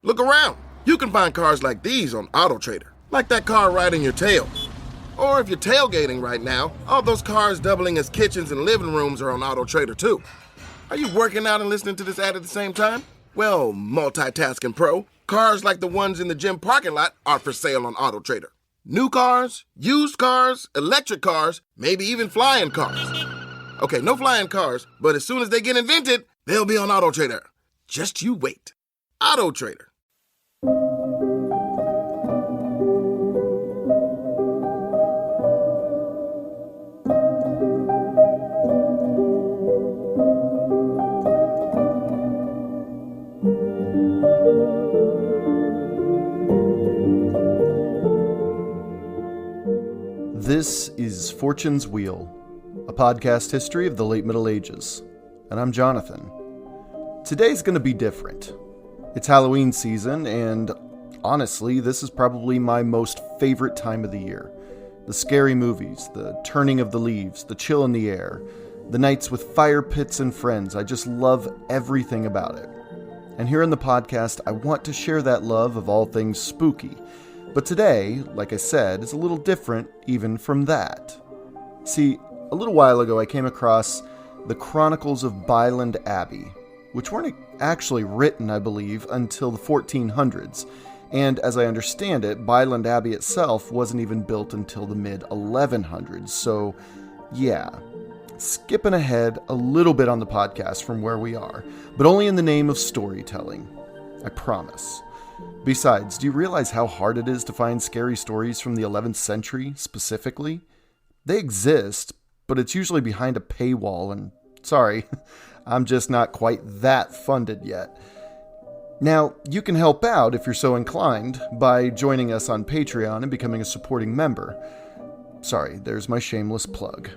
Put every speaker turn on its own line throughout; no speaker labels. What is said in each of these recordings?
Look around. You can find cars like these on AutoTrader, like that car riding your tail. Or if you're tailgating right now, all those cars doubling as kitchens and living rooms are on AutoTrader too. Are you working out and listening to this ad at the same time? Well, multitasking pro, cars like the ones in the gym parking lot are for sale on AutoTrader. New cars, used cars, electric cars, maybe even flying cars. Okay, no flying cars, but as soon as they get invented, they'll be on AutoTrader. Just you wait. AutoTrader.
This is Fortune's Wheel, a podcast history of the late Middle Ages, and I'm Jonathan. Today's going to be different. It's Halloween season, and honestly, this is probably my most favorite time of the year. The scary movies, the turning of the leaves, the chill in the air, the nights with fire pits and friends. I just love everything about it. And here in the podcast, I want to share that love of all things spooky. But today, like I said, is a little different even from that. See, a little while ago I came across the Chronicles of Byland Abbey, which weren't actually written, I believe, until the 1400s. And as I understand it, Byland Abbey itself wasn't even built until the mid-1100s. So, yeah, skipping ahead a little bit on the podcast from where we are, but only in the name of storytelling. I promise. Besides, do you realize how hard it is to find scary stories from the 11th century, specifically? They exist, but it's usually behind a paywall, and sorry, I'm just not quite that funded yet. Now, you can help out if you're so inclined by joining us on Patreon and becoming a supporting member. Sorry, there's my shameless plug.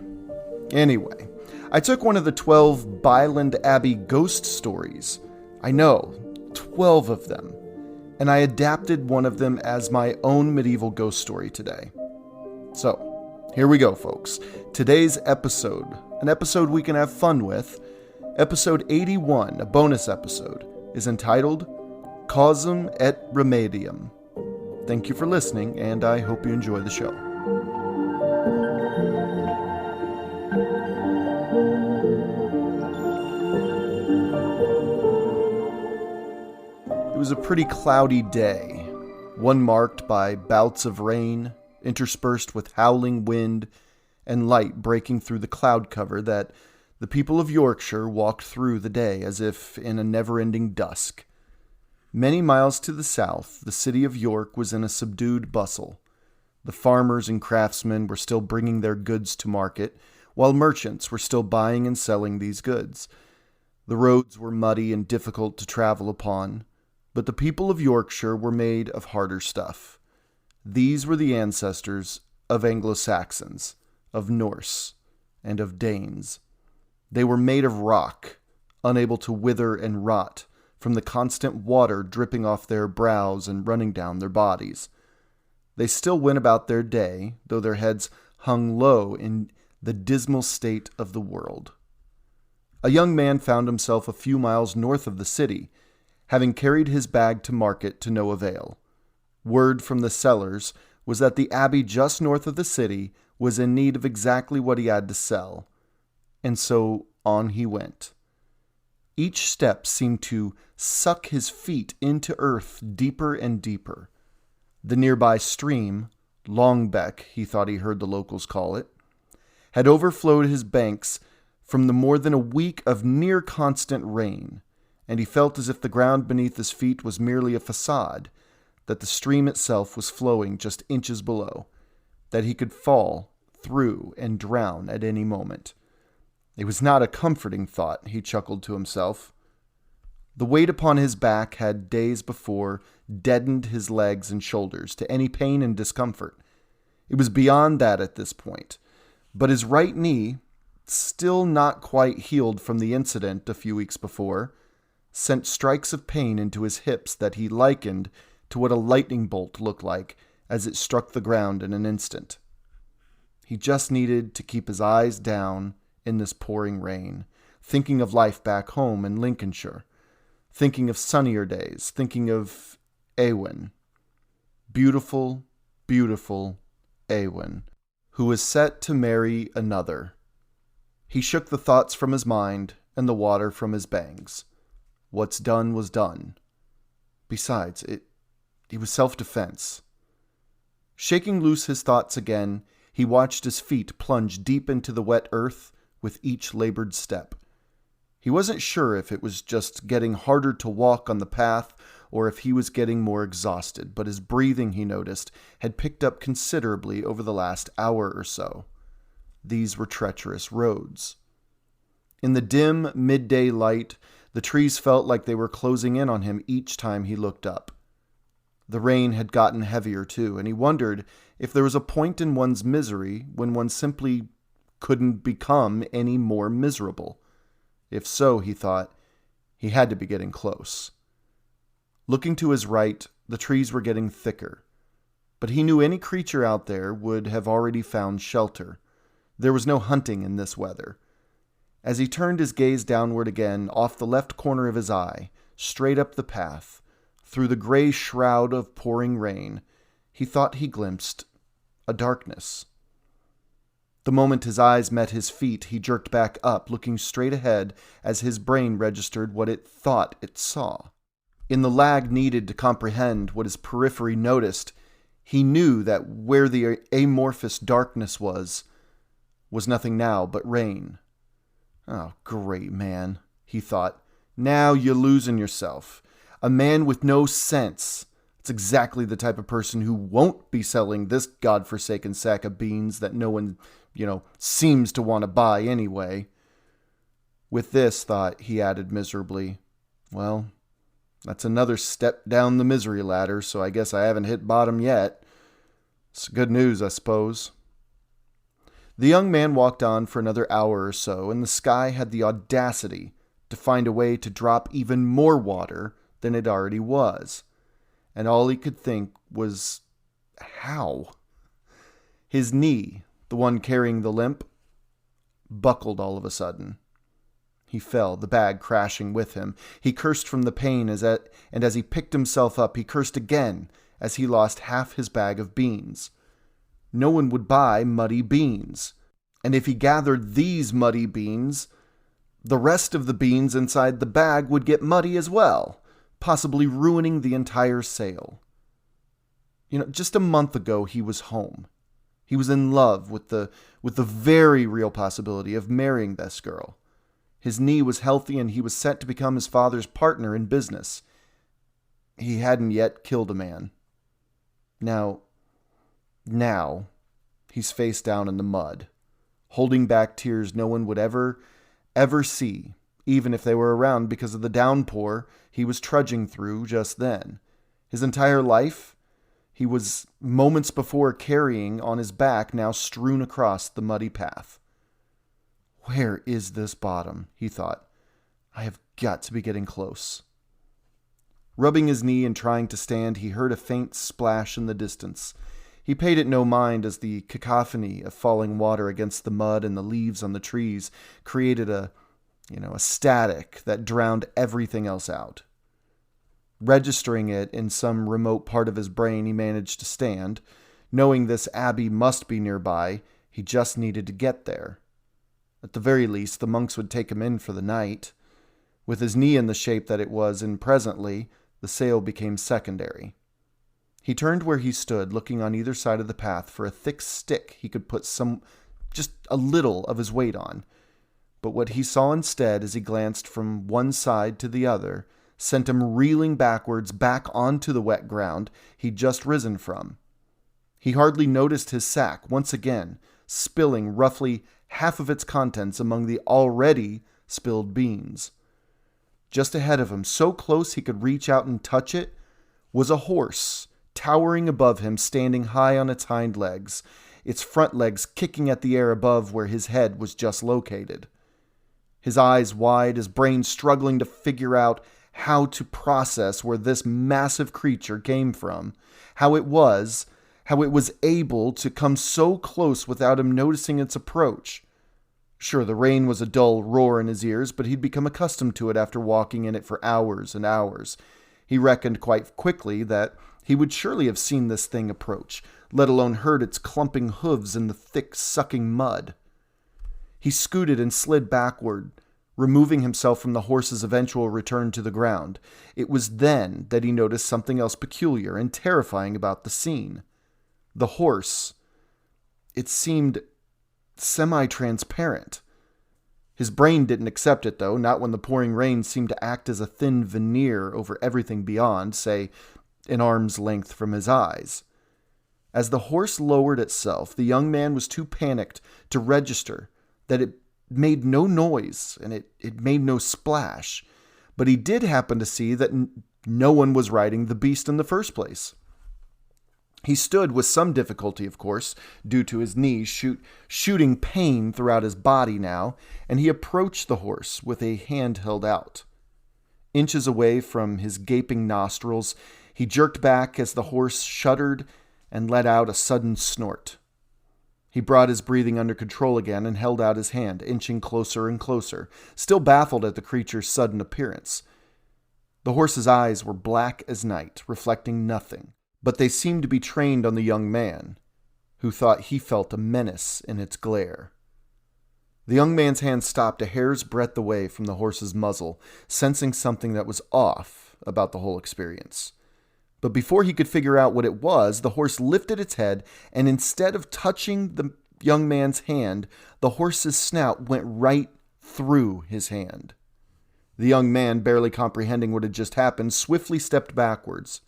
Anyway, I took one of the 12 Byland Abbey ghost stories. I know, 12 of them. And I adapted one of them as my own medieval ghost story today. So, here we go, folks. Today's episode, an episode we can have fun with, episode 81, a bonus episode, is entitled Causam et Remedium. Thank you for listening, and I hope you enjoy the show. It was a pretty cloudy day, one marked by bouts of rain, interspersed with howling wind and light breaking through the cloud cover that the people of Yorkshire walked through the day as if in a never-ending dusk. Many miles to the south, the city of York was in a subdued bustle. The farmers and craftsmen were still bringing their goods to market, while merchants were still buying and selling these goods. The roads were muddy and difficult to travel upon, but the people of Yorkshire were made of harder stuff. These were the ancestors of Anglo-Saxons, of Norse, and of Danes. They were made of rock, unable to wither and rot from the constant water dripping off their brows and running down their bodies. They still went about their day, though their heads hung low in the dismal state of the world. A young man found himself a few miles north of the city, having carried his bag to market to no avail. Word from the sellers was that the abbey just north of the city was in need of exactly what he had to sell. And so on he went. Each step seemed to suck his feet into earth deeper and deeper. The nearby stream, Longbeck, he thought he heard the locals call it, had overflowed his banks from the more than a week of near constant rain, and he felt as if the ground beneath his feet was merely a facade, that the stream itself was flowing just inches below, that he could fall through and drown at any moment. It was not a comforting thought, he chuckled to himself. The weight upon his back had days before deadened his legs and shoulders to any pain and discomfort. It was beyond that at this point, but his right knee, still not quite healed from the incident a few weeks before, sent strikes of pain into his hips that he likened to what a lightning bolt looked like as it struck the ground in an instant. He just needed to keep his eyes down in this pouring rain, thinking of life back home in Lincolnshire, thinking of sunnier days, thinking of Awen. Beautiful, beautiful Awen, who was set to marry another. He shook the thoughts from his mind and the water from his bangs. What's done was done. Besides, it was self-defense. Shaking loose his thoughts again, he watched his feet plunge deep into the wet earth with each labored step. He wasn't sure if it was just getting harder to walk on the path or if he was getting more exhausted, but his breathing, he noticed, had picked up considerably over the last hour or so. These were treacherous roads. In the dim, midday light, the trees felt like they were closing in on him each time he looked up. The rain had gotten heavier too, and he wondered if there was a point in one's misery when one simply couldn't become any more miserable. If so, he thought, he had to be getting close. Looking to his right, the trees were getting thicker, but he knew any creature out there would have already found shelter. There was no hunting in this weather. As he turned his gaze downward again, off the left corner of his eye, straight up the path, through the gray shroud of pouring rain, he thought he glimpsed a darkness. The moment his eyes met his feet, he jerked back up, looking straight ahead as his brain registered what it thought it saw. In the lag needed to comprehend what his periphery noticed, he knew that where the amorphous darkness was nothing now but rain. Oh, great man, he thought. Now you're losing yourself. A man with no sense. It's exactly the type of person who won't be selling this godforsaken sack of beans that no one, seems to want to buy anyway. With this thought, he added miserably, well, that's another step down the misery ladder, so I guess I haven't hit bottom yet. It's good news, I suppose. The young man walked on for another hour or so, and the sky had the audacity to find a way to drop even more water than it already was. And all he could think was, how? His knee, the one carrying the limp, buckled all of a sudden. He fell, the bag crashing with him. He cursed from the pain, and as he picked himself up, he cursed again as he lost half his bag of beans. No one would buy muddy beans. And if he gathered these muddy beans, the rest of the beans inside the bag would get muddy as well, possibly ruining the entire sale. Just a month ago he was home. He was in love with the very real possibility of marrying this girl. His knee was healthy and he was set to become his father's partner in business. He hadn't yet killed a man. Now, he's face down in the mud, holding back tears no one would ever see, even if they were around because of the downpour he was trudging through just then. His entire life, he was moments before carrying on his back, now strewn across the muddy path. Where is this bottom? He thought. I have got to be getting close. Rubbing his knee and trying to stand, he heard a faint splash in the distance. He paid it no mind as the cacophony of falling water against the mud and the leaves on the trees created a static that drowned everything else out. Registering it in some remote part of his brain, he managed to stand. Knowing this abbey must be nearby, he just needed to get there. At the very least, the monks would take him in for the night. With his knee in the shape that it was in presently, the sale became secondary. He turned where he stood, looking on either side of the path for a thick stick he could put just a little of his weight on. But what he saw instead as he glanced from one side to the other sent him reeling backwards back onto the wet ground he'd just risen from. He hardly noticed his sack, once again, spilling roughly half of its contents among the already spilled beans. Just ahead of him, so close he could reach out and touch it, was a horse, towering above him, standing high on its hind legs, its front legs kicking at the air above where his head was just located. His eyes wide, his brain struggling to figure out how to process where this massive creature came from, how it was able to come so close without him noticing its approach. Sure, the rain was a dull roar in his ears, but he'd become accustomed to it after walking in it for hours and hours. He reckoned quite quickly that he would surely have seen this thing approach, let alone heard its clumping hooves in the thick, sucking mud. He scooted and slid backward, removing himself from the horse's eventual return to the ground. It was then that he noticed something else peculiar and terrifying about the scene. The horse, it seemed semi-transparent. His brain didn't accept it, though, not when the pouring rain seemed to act as a thin veneer over everything beyond, say, an arm's length from his eyes. As the horse lowered itself, the young man was too panicked to register that it made no noise and it made no splash, but he did happen to see that no one was riding the beast in the first place. He stood with some difficulty, of course, due to his knees shooting pain throughout his body now, and he approached the horse with a hand held out. Inches away from his gaping nostrils, he jerked back as the horse shuddered and let out a sudden snort. He brought his breathing under control again and held out his hand, inching closer and closer, still baffled at the creature's sudden appearance. The horse's eyes were black as night, reflecting nothing, but they seemed to be trained on the young man, who thought he felt a menace in its glare. The young man's hand stopped a hair's breadth away from the horse's muzzle, sensing something that was off about the whole experience. But before he could figure out what it was, the horse lifted its head, and instead of touching the young man's hand, the horse's snout went right through his hand. The young man, barely comprehending what had just happened, swiftly stepped backwards.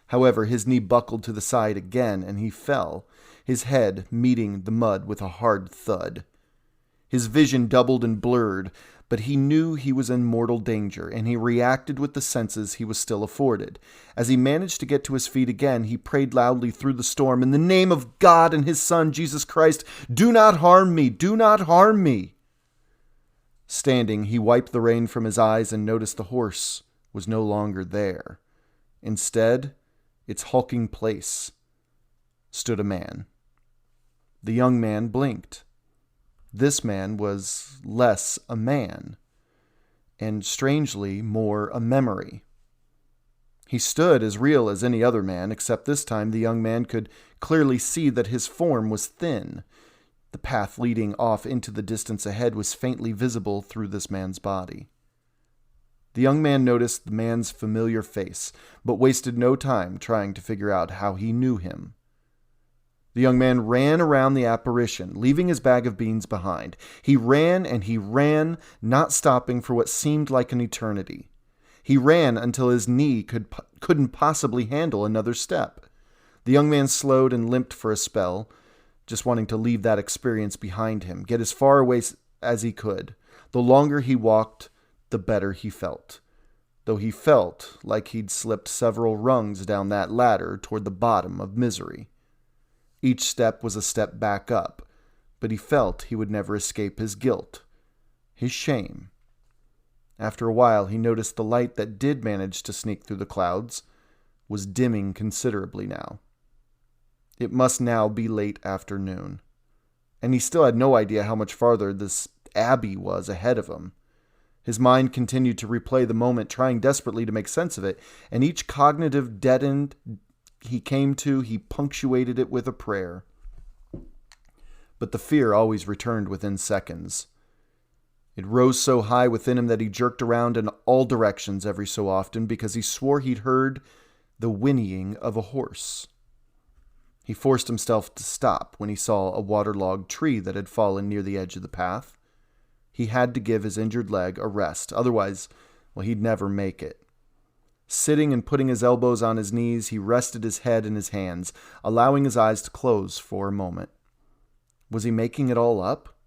However, his knee buckled to the side again, and he fell, his head meeting the mud with a hard thud. His vision doubled and blurred, but he knew he was in mortal danger, and he reacted with the senses he was still afforded. As he managed to get to his feet again, he prayed loudly through the storm, "In the name of God and his Son, Jesus Christ, do not harm me! Do not harm me!" Standing, he wiped the rain from his eyes and noticed the horse was no longer there. Instead, its hulking place stood a man. The young man blinked. This man was less a man, and strangely more a memory. He stood as real as any other man, except this time the young man could clearly see that his form was thin. The path leading off into the distance ahead was faintly visible through this man's body. The young man noticed the man's familiar face, but wasted no time trying to figure out how he knew him. The young man ran around the apparition, leaving his bag of beans behind. He ran and he ran, not stopping for what seemed like an eternity. He ran until his knee couldn't possibly handle another step. The young man slowed and limped for a spell, just wanting to leave that experience behind him, get as far away as he could. The longer he walked, the better he felt, though he felt like he'd slipped several rungs down that ladder toward the bottom of misery. Each step was a step back up, but he felt he would never escape his guilt, his shame. After a while, he noticed the light that did manage to sneak through the clouds was dimming considerably now. It must now be late afternoon, and he still had no idea how much farther this abbey was ahead of him. His mind continued to replay the moment, trying desperately to make sense of it, and each cognitive dead end he came to, he punctuated it with a prayer. But the fear always returned within seconds. It rose so high within him that he jerked around in all directions every so often because he swore he'd heard the whinnying of a horse. He forced himself to stop when he saw a waterlogged tree that had fallen near the edge of the path. He had to give his injured leg a rest, otherwise, he'd never make it. Sitting and putting his elbows on his knees, he rested his head in his hands, allowing his eyes to close for a moment. Was he making it all up?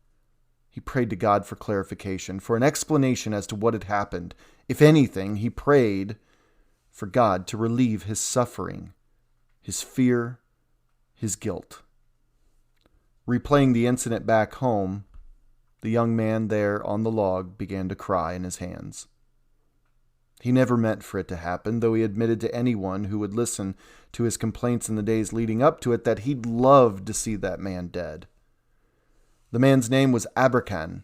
He prayed to God for clarification, for an explanation as to what had happened. If anything, he prayed for God to relieve his suffering, his fear, his guilt. Replaying the incident back home, the young man there on the log began to cry in his hands. He never meant for it to happen, though he admitted to anyone who would listen to his complaints in the days leading up to it that he'd loved to see that man dead. The man's name was Abercan,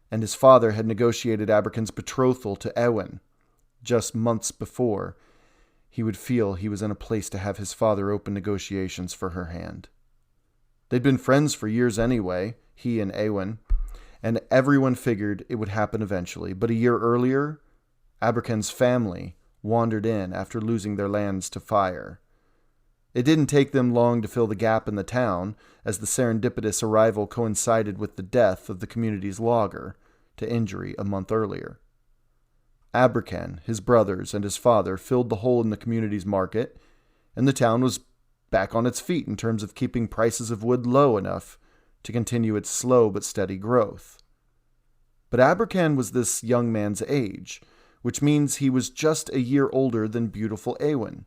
and his father had negotiated Abercan's betrothal to Ewen just months before, he would feel he was in a place to have his father open negotiations for her hand. They'd been friends for years anyway, he and Eowyn, and everyone figured it would happen eventually. But a year earlier, Aberken's family wandered in after losing their lands to fire. It didn't take them long to fill the gap in the town, as the serendipitous arrival coincided with the death of the community's logger to injury a month earlier. Aberken, his brothers, and his father filled the hole in the community's market, and the town was back on its feet in terms of keeping prices of wood low enough to continue its slow but steady growth. But Aberken was this young man's age, which means he was just a year older than beautiful Eowyn.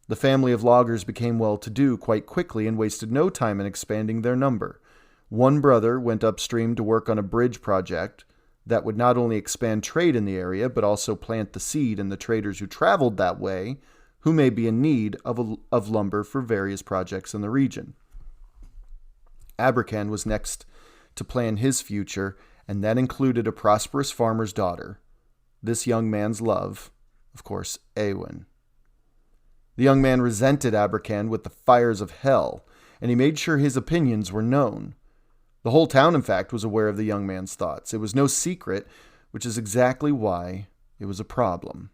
The family of loggers became well-to-do quite quickly and wasted no time in expanding their number. One brother went upstream to work on a bridge project that would not only expand trade in the area, but also plant the seed in the traders who traveled that way, who may be in need of lumber for various projects in the region. Aberken was next to plan his future, and that included a prosperous farmer's daughter. This young man's love, of course, Eowyn. The young man resented Aberken with the fires of hell, and he made sure his opinions were known. The whole town, in fact, was aware of the young man's thoughts. It was no secret, which is exactly why it was a problem.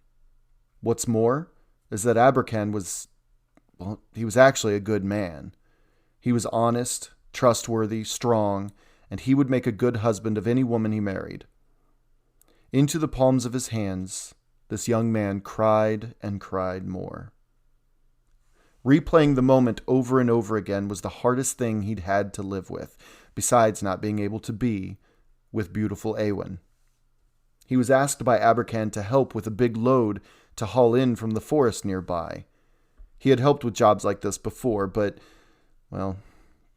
What's more is that Aberken was actually a good man. He was honest, trustworthy, strong, and he would make a good husband of any woman he married. Into the palms of his hands, this young man cried and cried more. Replaying the moment over and over again was the hardest thing he'd had to live with, besides not being able to be with beautiful Eowyn. He was asked by Aberken to help with a big load to haul in from the forest nearby. He had helped with jobs like this before, but, well,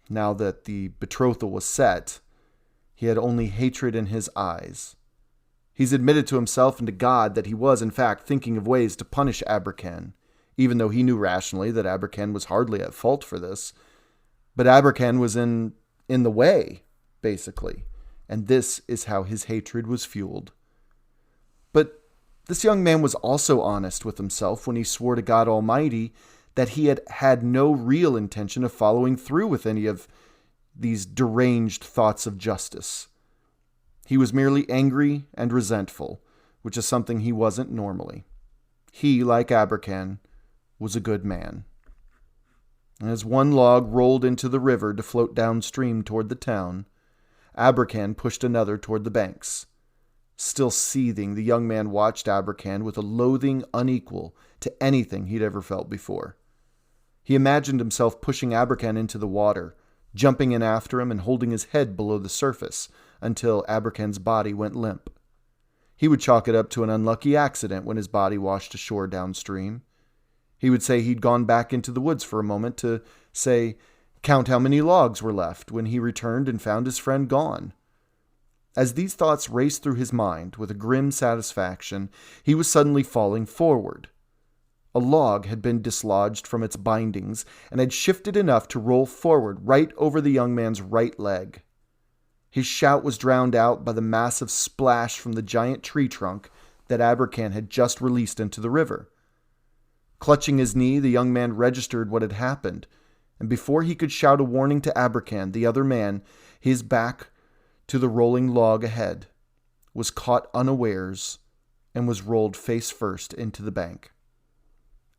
now that the betrothal was set, he had only hatred in his eyes. He's admitted to himself and to God that he was, in fact, thinking of ways to punish Aberken, even though he knew rationally that Aberken was hardly at fault for this. But Aberken was in the way, basically, and this is how his hatred was fueled. But this young man was also honest with himself when he swore to God Almighty that he had had no real intention of following through with any of these deranged thoughts of justice. He was merely angry and resentful, which is something he wasn't normally. He, like Aberken, was a good man. As one log rolled into the river to float downstream toward the town, Aberken pushed another toward the banks. Still seething, the young man watched Aberken with a loathing unequal to anything he'd ever felt before. He imagined himself pushing Aberken into the water, jumping in after him and holding his head below the surface until Aberken's body went limp. He would chalk it up to an unlucky accident when his body washed ashore downstream. He would say he'd gone back into the woods for a moment to, say, count how many logs were left when he returned and found his friend gone. As these thoughts raced through his mind with a grim satisfaction, he was suddenly falling forward. A log had been dislodged from its bindings and had shifted enough to roll forward right over the young man's right leg. His shout was drowned out by the massive splash from the giant tree trunk that Aberken had just released into the river. Clutching his knee, the young man registered what had happened, and before he could shout a warning to Aberken, the other man, his back to the rolling log ahead, was caught unawares and was rolled face first into the bank.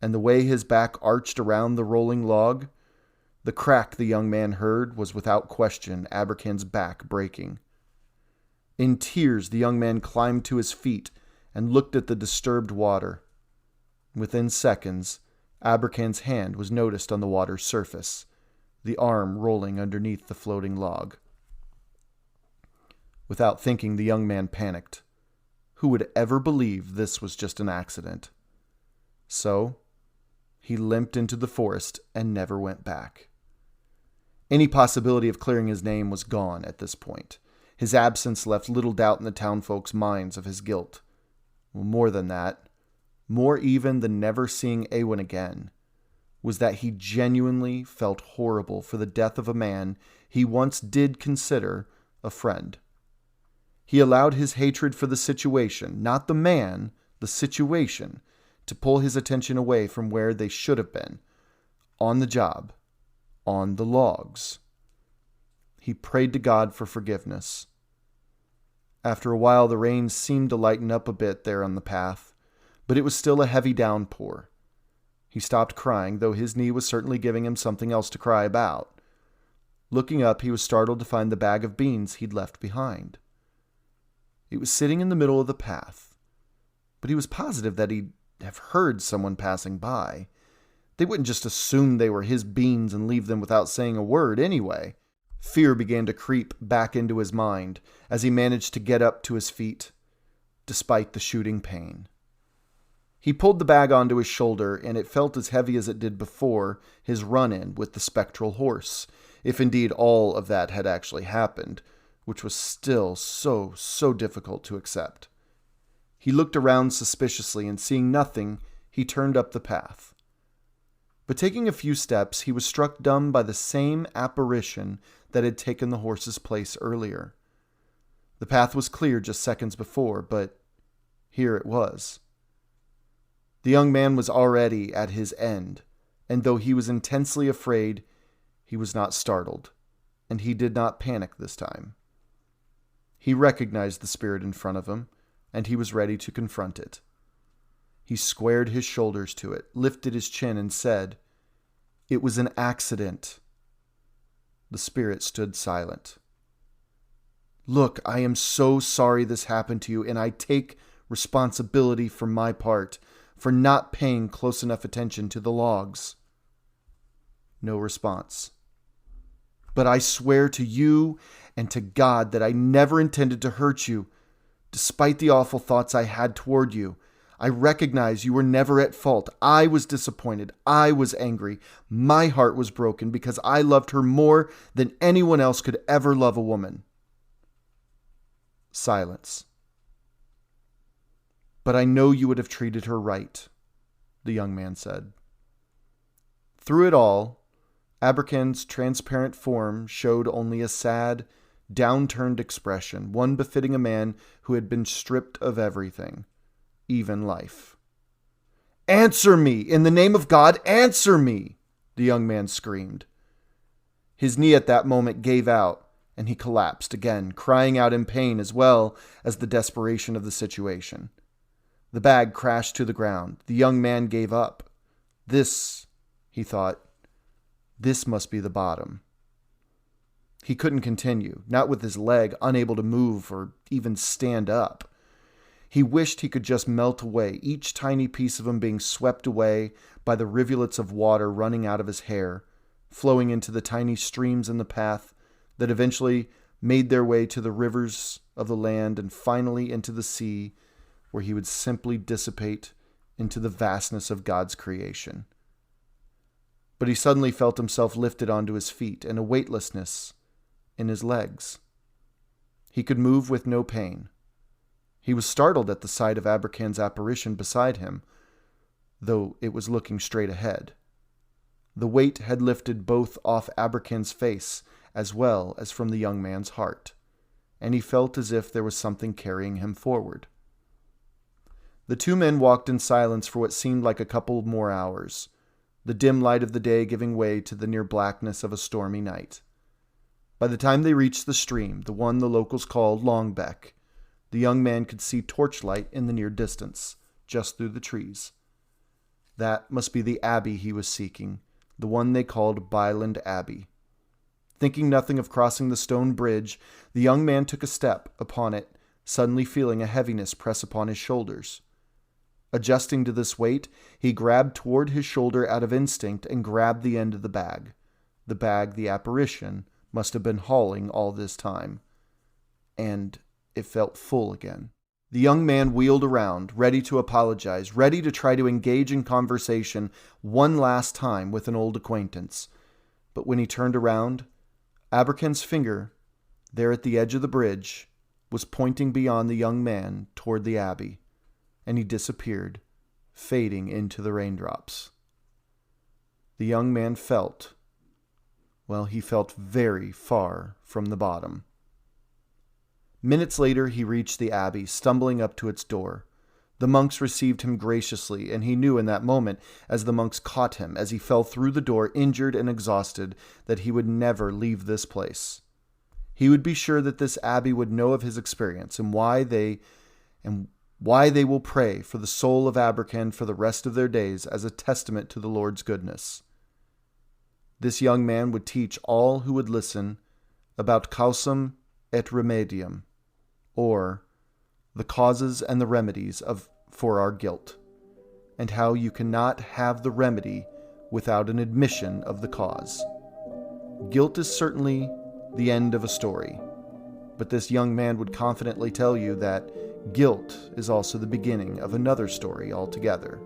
And the way his back arched around the rolling log, the crack the young man heard was without question Aberken's back breaking. In tears, the young man climbed to his feet and looked at the disturbed water. Within seconds, Aberken's hand was noticed on the water's surface, the arm rolling underneath the floating log. Without thinking, the young man panicked. Who would ever believe this was just an accident? So, he limped into the forest and never went back. Any possibility of clearing his name was gone at this point. His absence left little doubt in the townfolk's minds of his guilt. Well, more than that, more even than never seeing Eowyn again, was that he genuinely felt horrible for the death of a man he once did consider a friend. He allowed his hatred for the situation, not the man, the situation, to pull his attention away from where they should have been. On the job. On the logs. He prayed to God for forgiveness. After a while, the rain seemed to lighten up a bit there on the path, but it was still a heavy downpour. He stopped crying, though his knee was certainly giving him something else to cry about. Looking up, he was startled to find the bag of beans he'd left behind. It was sitting in the middle of the path, but he was positive that he'd have heard someone passing by. They wouldn't just assume they were his beans and leave them without saying a word anyway. Fear began to creep back into his mind as he managed to get up to his feet, despite the shooting pain. He pulled the bag onto his shoulder, and it felt as heavy as it did before his run-in with the spectral horse, if indeed all of that had actually happened, which was still so difficult to accept. He looked around suspiciously, and seeing nothing, he turned up the path. But taking a few steps, he was struck dumb by the same apparition that had taken the horse's place earlier. The path was clear just seconds before, but here it was. The young man was already at his end, and though he was intensely afraid, he was not startled, and he did not panic this time. He recognized the spirit in front of him, and he was ready to confront it. He squared his shoulders to it, lifted his chin, and said, "It was an accident." The spirit stood silent. "Look, I am so sorry this happened to you, and I take responsibility for my part, for not paying close enough attention to the logs." No response. "But I swear to you and to God that I never intended to hurt you, despite the awful thoughts I had toward you. I recognize you were never at fault. I was disappointed. I was angry. My heart was broken because I loved her more than anyone else could ever love a woman." Silence. "But I know you would have treated her right," the young man said. Through it all, Aberken's transparent form showed only a sad, downturned expression, one befitting a man who had been stripped of everything, even life. "Answer me! In the name of God, answer me!" the young man screamed. His knee at that moment gave out, and he collapsed again, crying out in pain as well as the desperation of the situation. The bag crashed to the ground. The young man gave up. This, he thought, this must be the bottom. He couldn't continue, not with his leg unable to move or even stand up. He wished he could just melt away, each tiny piece of him being swept away by the rivulets of water running out of his hair, flowing into the tiny streams in the path that eventually made their way to the rivers of the land and finally into the sea, where he would simply dissipate into the vastness of God's creation. But he suddenly felt himself lifted onto his feet and a weightlessness in his legs. He could move with no pain. He was startled at the sight of Aberken's apparition beside him, though it was looking straight ahead. The weight had lifted both off Aberken's face as well as from the young man's heart, and he felt as if there was something carrying him forward. The two men walked in silence for what seemed like a couple more hours, the dim light of the day giving way to the near blackness of a stormy night. By the time they reached the stream, the one the locals called Longbeck, the young man could see torchlight in the near distance, just through the trees. That must be the abbey he was seeking, the one they called Byland Abbey. Thinking nothing of crossing the stone bridge, the young man took a step upon it, suddenly feeling a heaviness press upon his shoulders. Adjusting to this weight, he grabbed toward his shoulder out of instinct and grabbed the end of the bag the apparition must have been hauling all this time. And it felt full again. The young man wheeled around, ready to apologize, ready to try to engage in conversation one last time with an old acquaintance. But when he turned around, Aberken's finger, there at the edge of the bridge, was pointing beyond the young man toward the abbey, and he disappeared, fading into the raindrops. The young man felt, well, he felt very far from the bottom. Minutes later, he reached the abbey, stumbling up to its door. The monks received him graciously, and he knew in that moment, as the monks caught him, as he fell through the door, injured and exhausted, that he would never leave this place. He would be sure that this abbey would know of his experience, and why they will pray for the soul of Abercan for the rest of their days as a testament to the Lord's goodness. This young man would teach all who would listen about Causam et Remedium, or the causes and the remedies for our guilt, and how you cannot have the remedy without an admission of the cause. Guilt is certainly the end of a story, but this young man would confidently tell you that guilt is also the beginning of another story altogether,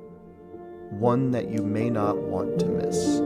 one that you may not want to miss.